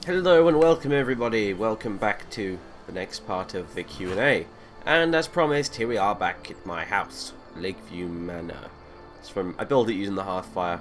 Hello and welcome everybody, welcome back to the next part of the Q&A. And as promised, here we are back at my house, Lakeview Manor. I built it using the Hearthfire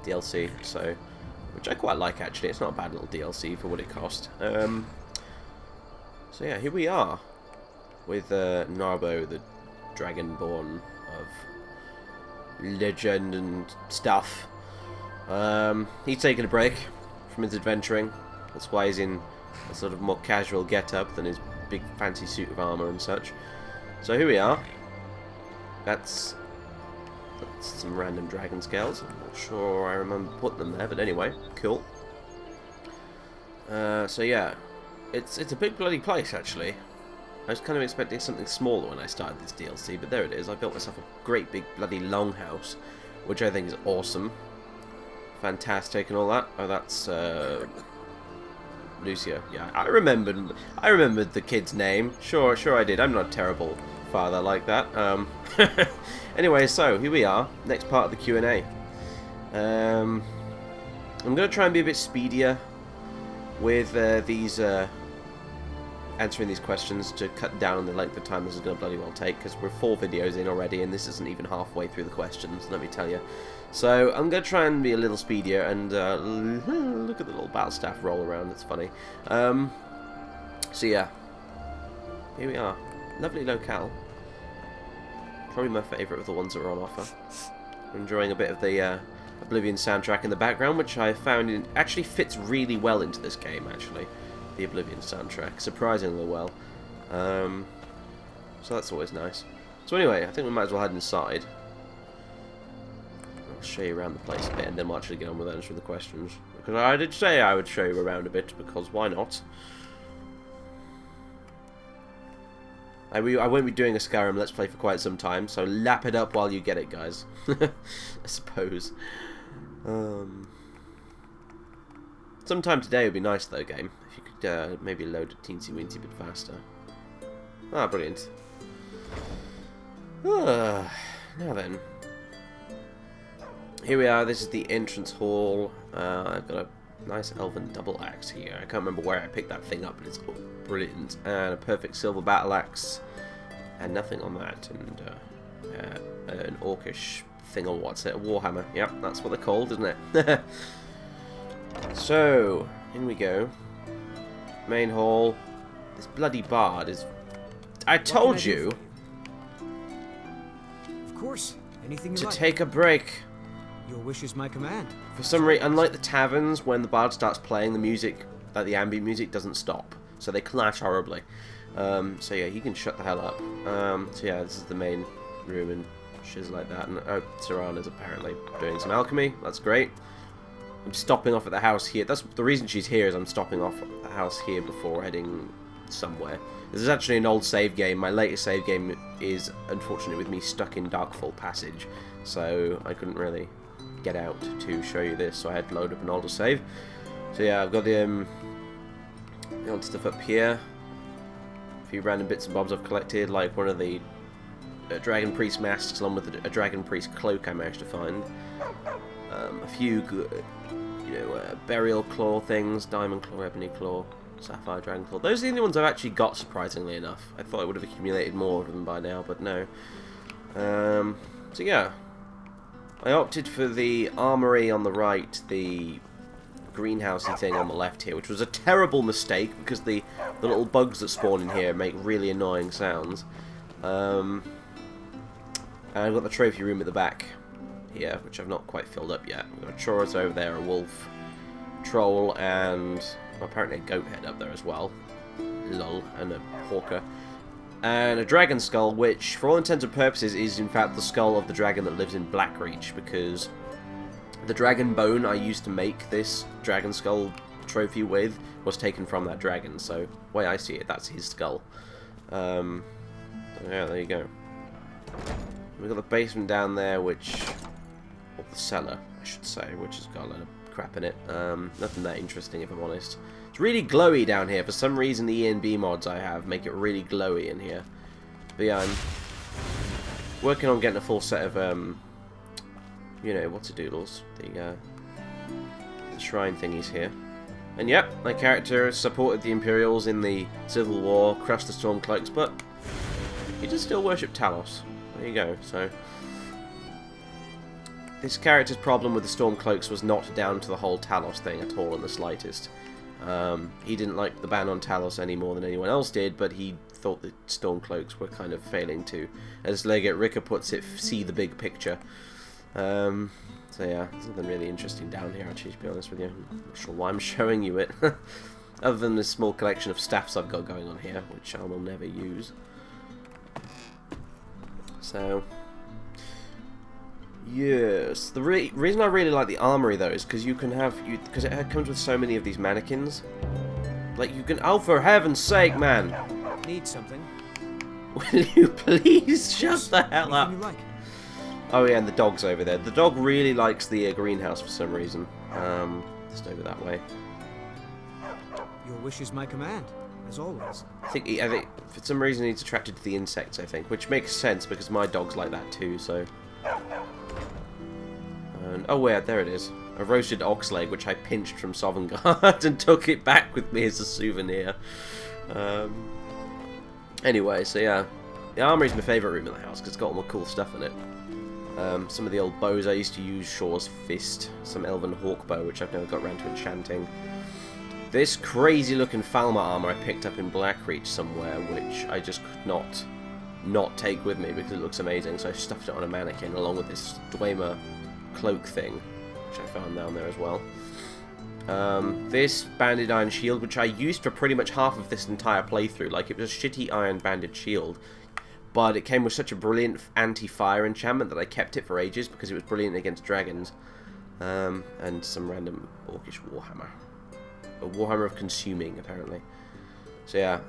DLC, which I quite like actually. It's not a bad little DLC for what it cost. So yeah, here we are with Narbo, the Dragonborn of legend and stuff. He's taking a break from his adventuring. That's why he's in a sort of more casual get-up than his big fancy suit of armour and such. So here we are. That's some random dragon scales. I'm not sure I remember putting them there, but anyway, cool. So yeah, it's a big bloody place actually. I was kind of expecting something smaller when I started this DLC, but there it is. I built myself a great big bloody longhouse, which I think is awesome. Fantastic and all that. Oh, that's Lucia. Yeah, I remembered the kid's name. Sure I did. I'm not a terrible father like that. Anyway, so here we are. Next part of the Q&A. I'm going to try and be a bit speedier with answering these questions to cut down on the length of time this is going to bloody well take, because we're 4 videos in already and this isn't even halfway through the questions, let me tell you. So I'm going to try and be a little speedier and look at the little battle staff roll around, it's funny. So yeah, here we are. Lovely locale. Probably my favourite of the ones that are on offer. I'm enjoying a bit of the Oblivion soundtrack in the background, which I found actually fits really well into this game, actually. The Oblivion soundtrack, surprisingly well. So that's always nice. So anyway, I think we might as well head inside. I'll show you around the place a bit, and then we'll actually get on with answering the questions. Because I did say I would show you around a bit, because why not? I won't be doing a Skyrim Let's Play for quite some time, so lap it up while you get it, guys. I suppose. Sometime today would be nice, though, game. If you could maybe load a teensy-weensy bit faster. Ah, brilliant. Now then. Here we are, this is the entrance hall. I've got a nice elven double axe here. I can't remember where I picked that thing up, but it's brilliant. And a perfect silver battle axe. And nothing on that. And an orcish thing, or what's it? A warhammer. Yep, that's what they're called, isn't it? So, in we go. Main hall. This bloody bard is... I told you! Of course, anything you to like. take a break. Your wish is my command. For some reason, unlike the taverns, when the bard starts playing, the music, like the ambient music, doesn't stop. So they clash horribly. So yeah, he can shut the hell up. So yeah, this is the main room and shiz like that. And oh, Serana's apparently doing some alchemy. That's great. I'm stopping off at the house here. That's the reason she's here, is I'm stopping off at the house here before heading somewhere. This is actually an old save game. My latest save game is, unfortunately, with me stuck in Darkfall Passage. So I couldn't really get out to show you this, so I had to load up an older save. So yeah, I've got the old stuff up here. A few random bits and bobs I've collected, like one of the Dragon Priest masks along with a Dragon Priest cloak I managed to find. A few good, burial claw things, diamond claw, ebony claw, sapphire dragon claw. Those are the only ones I've actually got, surprisingly enough. I thought I would have accumulated more of them by now, but no. So yeah, I opted for the armory on the right, the greenhousey thing on the left here, which was a terrible mistake because the little bugs that spawn in here make really annoying sounds. And I've got the trophy room at the back here, which I've not quite filled up yet. We've got a Chorus over there, a wolf, troll, and apparently a goat head up there as well. Lol, and a hawker. And a dragon skull, which, for all intents and purposes, is in fact the skull of the dragon that lives in Blackreach, because the dragon bone I used to make this dragon skull trophy with was taken from that dragon, so the way I see it, that's his skull. So yeah, there you go. We've got the basement down there, or the cellar, I should say, which has got a lot of crap in it. Nothing that interesting, if I'm honest. It's really glowy down here. For some reason, the E&B mods I have make it really glowy in here. But yeah, I'm working on getting a full set of, what's-a-doodles, the shrine thingies here. And yep, my character supported the Imperials in the Civil War, crushed the Stormcloaks, but he does still worship Talos. There you go. So this character's problem with the Stormcloaks was not down to the whole Talos thing at all in the slightest. He didn't like the ban on Talos any more than anyone else did, but he thought the Stormcloaks were kind of failing to, as Legate Ricker puts it, see the big picture. So yeah, there's nothing really interesting down here, actually, to be honest with you. I'm not sure why I'm showing you it. Other than this small collection of staffs I've got going on here, which I will never use. So yes, the reason I really like the armory though is because you can have because it comes with so many of these mannequins. Like you can, oh for heaven's sake, man! Need something? Will you please shut the hell up? Anything you like? Oh yeah, and the dog's over there. The dog really likes the greenhouse for some reason. Just over that way. Your wish is my command, as always. I think for some reason he's attracted to the insects, I think, which makes sense because my dog's like that too, so. And, oh wait, there it is. A roasted ox leg, which I pinched from Sovngarde and took it back with me as a souvenir. Anyway, so yeah. The armory's my favourite room in the house because it's got all the cool stuff in it. Some of the old bows I used to use, Shaw's Fist, some Elven Hawk Bow, which I've never got around to enchanting. This crazy looking Falmer armor I picked up in Blackreach somewhere, which I just could not take with me because it looks amazing, so I stuffed it on a mannequin along with this Dwemer cloak thing, which I found down there as well. This banded iron shield, which I used for pretty much half of this entire playthrough, like it was a shitty iron banded shield, but it came with such a brilliant anti-fire enchantment that I kept it for ages because it was brilliant against dragons, and some random orcish warhammer. A warhammer of consuming, apparently. So yeah,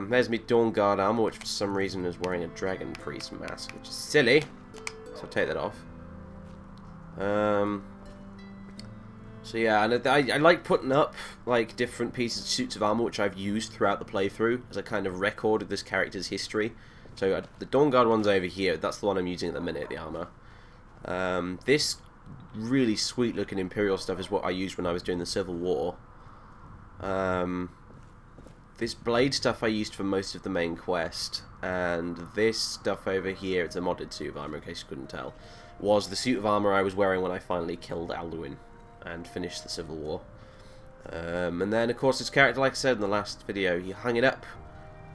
there's me Dawnguard armor, which for some reason is wearing a dragon priest mask, which is silly, so I'll take that off. So yeah, and I like putting up like different pieces, suits of armor, which I've used throughout the playthrough as a kind of record of this character's history. So the Dawnguard one's over here. That's the one I'm using at the minute, the armor. This really sweet looking Imperial stuff is what I used when I was doing the Civil War. This blade stuff I used for most of the main quest, and this stuff over here, it's a modded suit of armor in case you couldn't tell, was the suit of armor I was wearing when I finally killed Alduin and finished the Civil War. And then of course this character, like I said in the last video, he hung it up.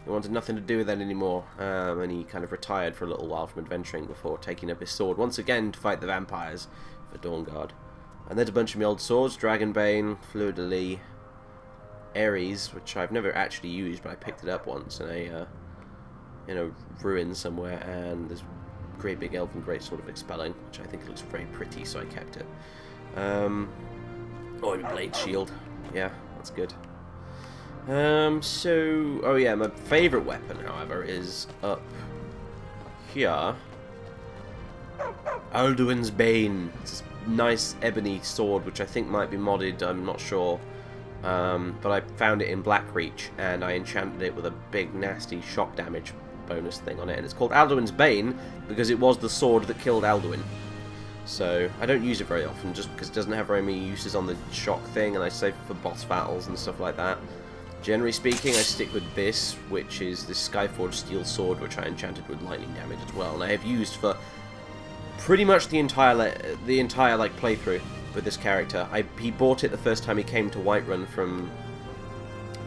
He wanted nothing to do with that anymore, and he kind of retired for a little while from adventuring before taking up his sword once again to fight the vampires for Dawnguard. And there's a bunch of my old swords, Dragonbane, Fleur-de-Lis, Ares, which I've never actually used, but I picked it up once in a ruin somewhere, and there's great big elven greatsword of expelling, which I think looks very pretty, so I kept it. Oh, and blade shield, yeah, that's good. So, oh yeah, my favourite weapon, however, is up here. Alduin's Bane. It's this nice ebony sword, which I think might be modded, I'm not sure. But I found it in Blackreach, and I enchanted it with a big, nasty shock damage bonus thing on it. And it's called Alduin's Bane, because it was the sword that killed Alduin. So, I don't use it very often, just because it doesn't have very many uses on the shock thing, and I save it for boss battles and stuff like that. Generally speaking, I stick with this, which is the Skyforged Steel Sword, which I enchanted with lightning damage as well, and I have used for pretty much the entire like playthrough with this character. He bought it the first time he came to Whiterun from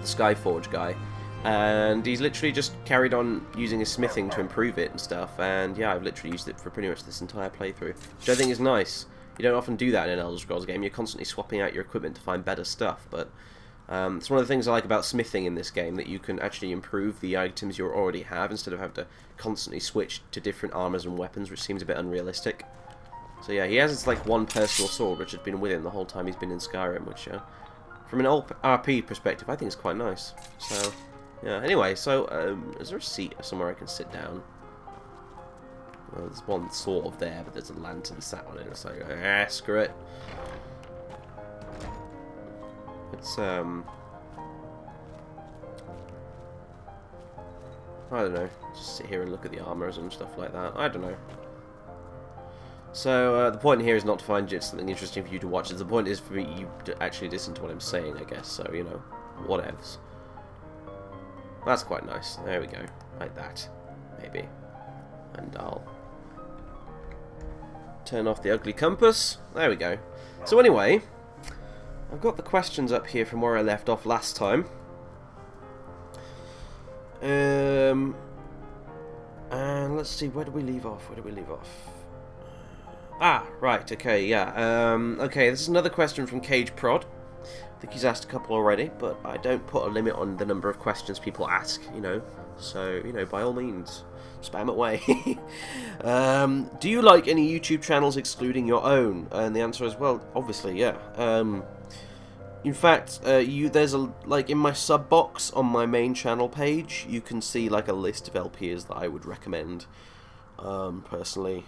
the Skyforge guy, and he's literally just carried on using his smithing to improve it and stuff, and yeah, I've literally used it for pretty much this entire playthrough, which I think is nice. You don't often do that in an Elder Scrolls game. You're constantly swapping out your equipment to find better stuff, but it's one of the things I like about smithing in this game, that you can actually improve the items you already have instead of having to constantly switch to different armors and weapons, which seems a bit unrealistic. So yeah, he has his like one personal sword which has been with him the whole time he's been in Skyrim, which from an old RP perspective I think is quite nice. So yeah, anyway, so is there a seat somewhere I can sit down? Well, there's one sort of there, but there's a lantern sat on it, so screw it. It's I don't know, just sit here and look at the armors and stuff like that. I don't know. So the point here is not to find just something interesting for you to watch. The point is for you to actually listen to what I'm saying, I guess. So, you know, whatevs. That's quite nice. There we go. Like that. Maybe. And I'll turn off the ugly compass. There we go. So anyway, I've got the questions up here from where I left off last time. And let's see, where did we leave off? Ah, right, okay, yeah. Okay, this is another question from Cage Prod. I think he's asked a couple already, but I don't put a limit on the number of questions people ask, you know. So, you know, by all means, spam away. Do you like any YouTube channels excluding your own? And the answer is, well, obviously, yeah. In fact, there's like in my sub box on my main channel page, you can see like a list of LPs that I would recommend. Personally,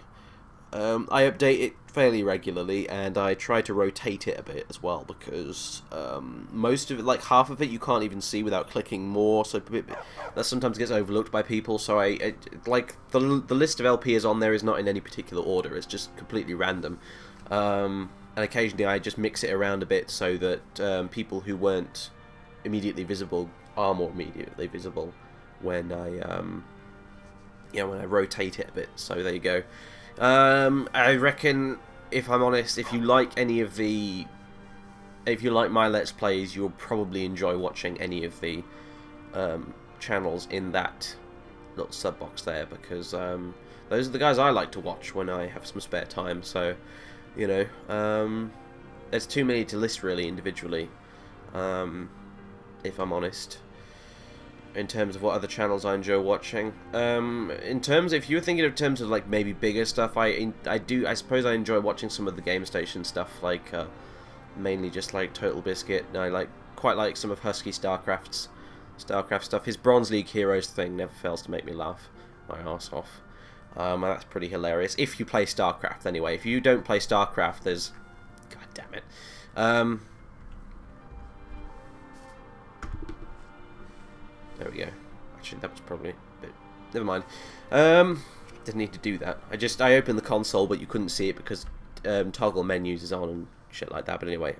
I update it fairly regularly, and I try to rotate it a bit as well because most of it, like half of it, you can't even see without clicking more. So that sometimes gets overlooked by people. So I like the list of LPs on there is not in any particular order. It's just completely random. And occasionally I just mix it around a bit so that people who weren't immediately visible are more immediately visible when I when I rotate it a bit. So there you go. I reckon, if I'm honest, if you like my Let's Plays, you'll probably enjoy watching any of the channels in that little sub box there, because those are the guys I like to watch when I have some spare time. So, you know, there's too many to list really individually, if I'm honest, in terms of what other channels I enjoy watching. In terms, if you're thinking in terms of like maybe bigger stuff, I suppose I enjoy watching some of the Game Station stuff, like mainly just like Total Biscuit. And I quite like some of Husky StarCraft stuff. His Bronze League Heroes thing never fails to make me laugh my arse off. And that's pretty hilarious. If you play StarCraft, anyway. If you don't play StarCraft, there's... God damn it. There we go. Actually, that was probably a bit... Never mind. Didn't need to do that. I opened the console, but you couldn't see it because toggle menus is on and shit like that. But anyway.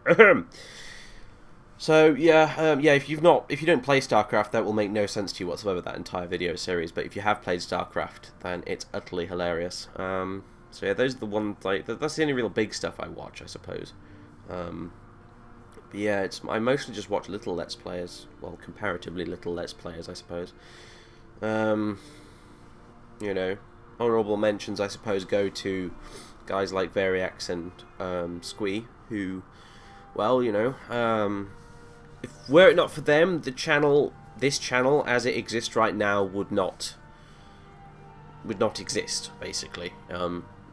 So yeah, if you don't play StarCraft, that will make no sense to you whatsoever, that entire video series. But if you have played StarCraft, then it's utterly hilarious. So yeah, those are the ones, like, that's the only real big stuff I watch, I suppose. But yeah, I mostly just watch little Let's Players, well, comparatively little Let's Players, I suppose. You know, honourable mentions, I suppose, go to guys like Variax and Squee, who, well, you know, were it not for them, this channel as it exists right now would not exist, basically.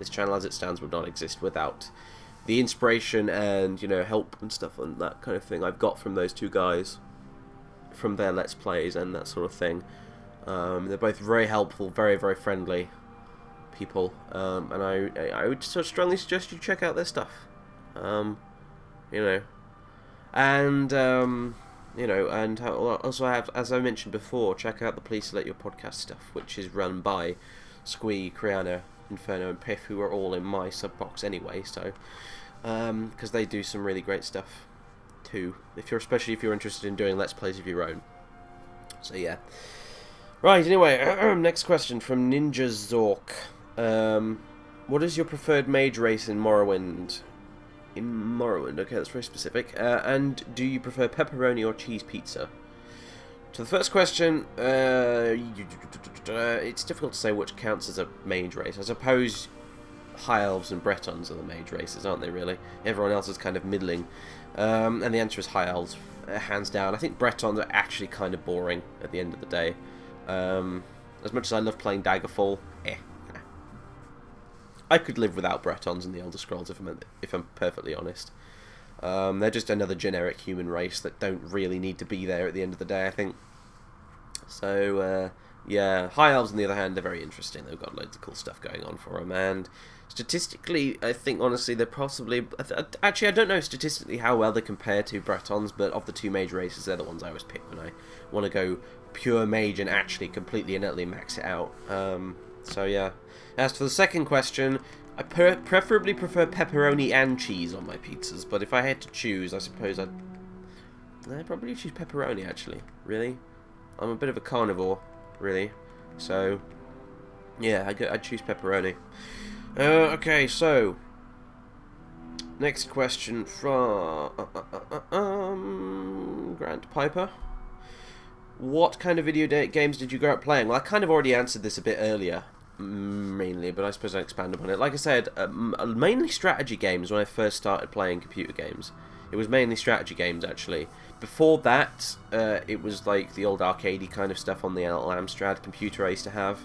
This channel as it stands would not exist without the inspiration and, you know, help and stuff and that kind of thing I've got from those two guys, from their Let's Plays and that sort of thing. They're both very helpful, very, very friendly people, and I would sort of strongly suggest you check out their stuff. You know, and you know, and also have, as I mentioned before, check out the Please Select Your Podcast stuff, which is run by Squee, Kriana, Inferno, and Piff, who are all in my sub box anyway. So, because they do some really great stuff too, especially if you're interested in doing Let's Plays of your own. So yeah. Right. Anyway, next question from Ninja Zork. What is your preferred mage race in Morrowind? In Morrowind, okay, that's very specific. And do you prefer pepperoni or cheese pizza? To the first question, it's difficult to say which counts as a mage race. I suppose High Elves and Bretons are the mage races, aren't they, really? Everyone else is kind of middling. And the answer is High Elves, hands down. I think Bretons are actually kind of boring at the end of the day. As much as I love playing Daggerfall, I could live without Bretons in the Elder Scrolls if I'm perfectly honest. They're just another generic human race that don't really need to be there at the end of the day, I think. So, yeah, High Elves, on the other hand, they're very interesting. They've got loads of cool stuff going on for them, and statistically, I think, honestly, they're possibly... Actually, I don't know statistically how well they compare to Bretons, but of the two mage races, they're the ones I always pick when I want to go pure mage and actually completely and utterly max it out. So, yeah. As for the second question, I preferably prefer pepperoni and cheese on my pizzas, but if I had to choose, I suppose I'd probably choose pepperoni, actually. Really? I'm a bit of a carnivore, really. So, yeah, I'd choose pepperoni. Okay, so... Next question from... Grant Piper. What kind of video games did you grow up playing? Well, I kind of already answered this a bit earlier, mainly, but I suppose I'll expand upon it. Like I said, mainly strategy games when I first started playing computer games. It was mainly strategy games, actually. Before that, it was like the old arcadey kind of stuff on the little Amstrad computer I used to have.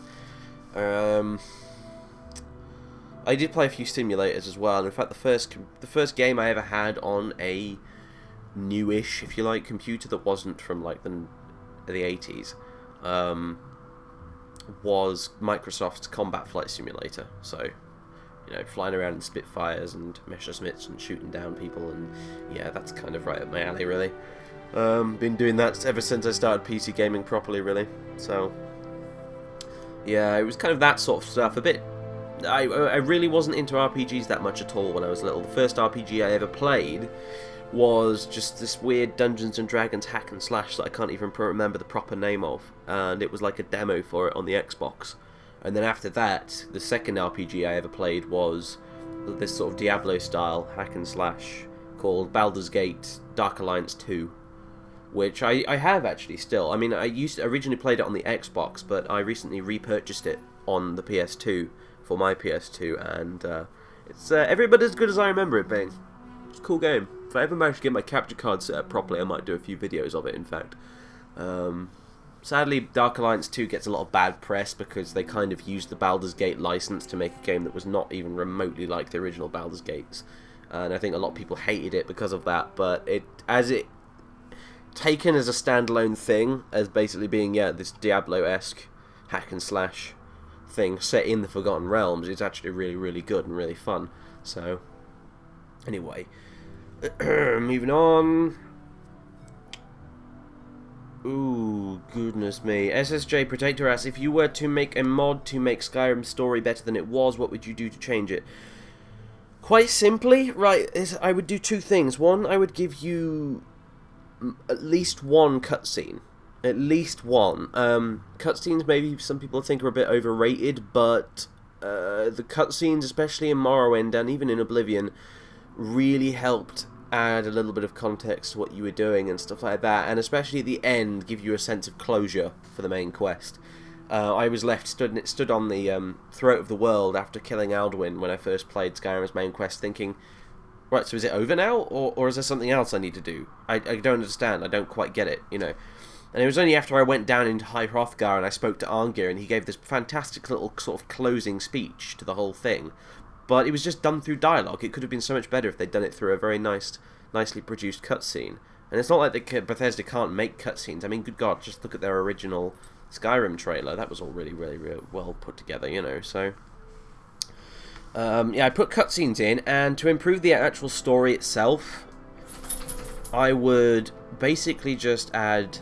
I did play a few simulators as well. In fact, the first game I ever had on a newish, if you like, computer that wasn't from like the 80s was Microsoft's Combat Flight Simulator. So, you know, flying around in Spitfires and Messerschmitts and shooting down people, and yeah, that's kind of right up my alley, really. Been doing that ever since I started PC gaming properly, really. So, yeah, it was kind of that sort of stuff. A bit. I really wasn't into RPGs that much at all when I was little. The first RPG I ever played was just this weird Dungeons and Dragons hack and slash that I can't even remember the proper name of, and it was like a demo for it on the Xbox. And then after that, the second RPG I ever played was this sort of Diablo style hack and slash called Baldur's Gate Dark Alliance 2, which I have actually still. I mean, I originally played it on the Xbox, but I recently repurchased it on the PS2 for my PS2, and it's every bit as good as I remember it being. It's a cool game. If I ever manage to get my capture card set up properly, I might do a few videos of it, in fact. Sadly, Dark Alliance 2 gets a lot of bad press because they kind of used the Baldur's Gate license to make a game that was not even remotely like the original Baldur's Gates. And I think a lot of people hated it because of that, but taken as a standalone thing, as basically being, yeah, this Diablo-esque hack and slash thing set in the Forgotten Realms, it's actually really, really good and really fun. So, anyway... moving on. Ooh, goodness me. SSJ Protector asks, if you were to make a mod to make Skyrim's story better than it was, what would you do to change it? Quite simply, right, I would do two things. One, I would give you at least one cutscene. At least one. Cutscenes maybe some people think are a bit overrated, but the cutscenes, especially in Morrowind and even in Oblivion, really helped add a little bit of context to what you were doing and stuff like that, and especially at the end give you a sense of closure for the main quest. I was left stood on the throat of the world after killing Alduin when I first played Skyrim's main quest, thinking, right, so is it over now, or is there something else I need to do? I don't understand, I don't quite get it, you know. And it was only after I went down into High Hrothgar and I spoke to Arngir, and he gave this fantastic little sort of closing speech to the whole thing. But it was just done through dialogue. It could have been so much better if they'd done it through a very nicely produced cutscene. And it's not like Bethesda can't make cutscenes. I mean, good God, just look at their original Skyrim trailer. That was all really, really, really well put together, you know. So, yeah, I put cutscenes in, and to improve the actual story itself, I would basically just add